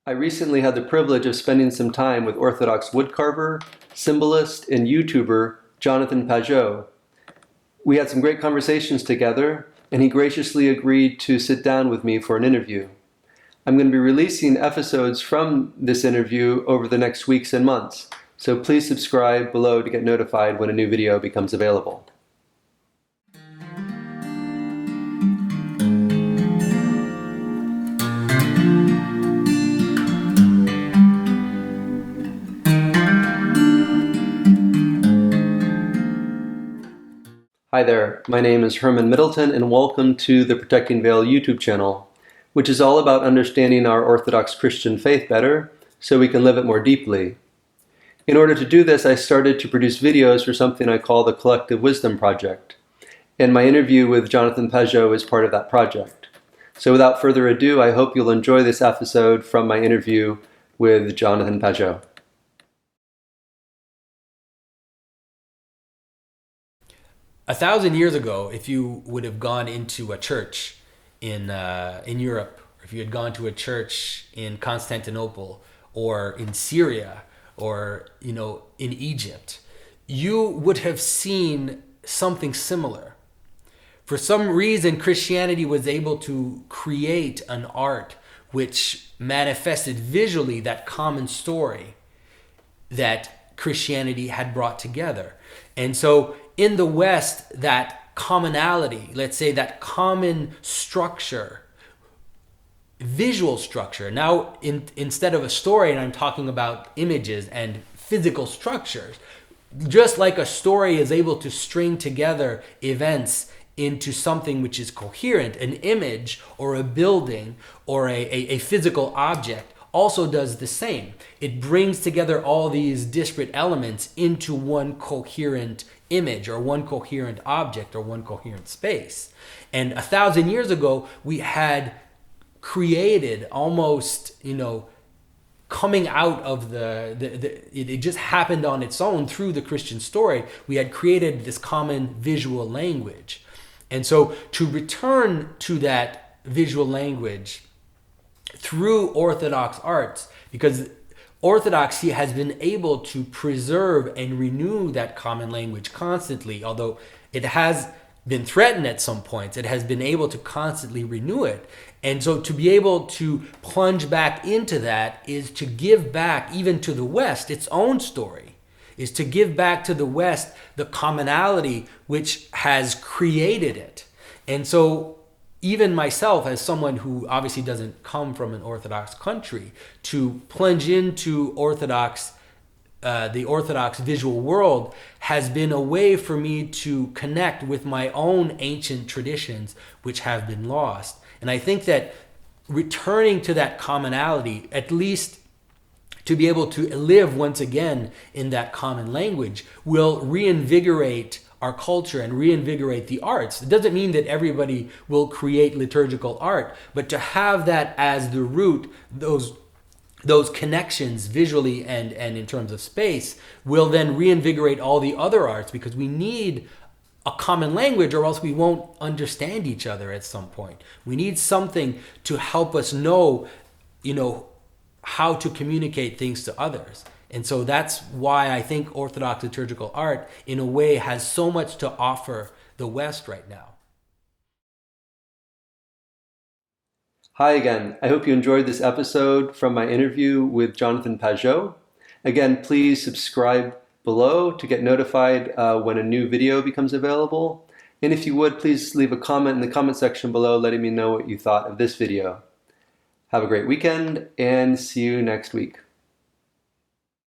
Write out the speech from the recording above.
I recently had the privilege of spending some time with Orthodox woodcarver, symbolist, and YouTuber Jonathan Pageau. We had some great conversations together, and he graciously agreed to sit down with me for an interview. I'm going to be releasing episodes from this interview over the next weeks and months, so please subscribe below to get notified when a new video becomes available. Hi there, my name is Herman Middleton and welcome to the Protecting Veil YouTube channel, which is all about understanding our Orthodox Christian faith better so we can live it more deeply. In order to do this, I started to produce videos for something I call the Collective Wisdom Project, and my interview with Jonathan Pageau is part of that project. So without further ado, I hope you'll enjoy this episode from my interview with Jonathan Pageau. A 1,000 years ago, if you would have gone into a church in Europe, or if you had gone to a church in Constantinople or in Syria or in Egypt, you would have seen something similar. For some reason, Christianity was able to create an art which manifested visually that common story that Christianity had brought together. And so in the West, that commonality, let's say that common structure, visual structure. Now, instead of a story, and I'm talking about images and physical structures, just like a story is able to string together events into something which is coherent, an image or a building or a physical object also does the same. It brings together all these disparate elements into one coherent image or one coherent object or one coherent space. And 1,000 years ago, we had created almost, coming out of it just happened on its own through the Christian story. We had created this common visual language. And so to return to that visual language through Orthodox arts, because Orthodoxy has been able to preserve and renew that common language constantly, although it has been threatened at some points. It has been able to constantly renew it. And so to be able to plunge back into that is to give back even to the West its own story, is to give back to the West the commonality which has created it. And so even myself, as someone who obviously doesn't come from an Orthodox country, to plunge into the Orthodox visual world has been a way for me to connect with my own ancient traditions which have been lost. And I think that returning to that commonality, at least to be able to live once again in that common language, will reinvigorate our culture and reinvigorate the arts. It doesn't mean that everybody will create liturgical art, but to have that as the root, those connections visually and in terms of space, will then reinvigorate all the other arts, because we need a common language or else we won't understand each other at some point. We need something to help us know, how to communicate things to others. And so that's why I think Orthodox liturgical art, in a way, has so much to offer the West right now. Hi again. I hope you enjoyed this episode from my interview with Jonathan Pageau. Again, please subscribe below to get notified when a new video becomes available. And if you would, please leave a comment in the comment section below letting me know what you thought of this video. Have a great weekend and see you next week.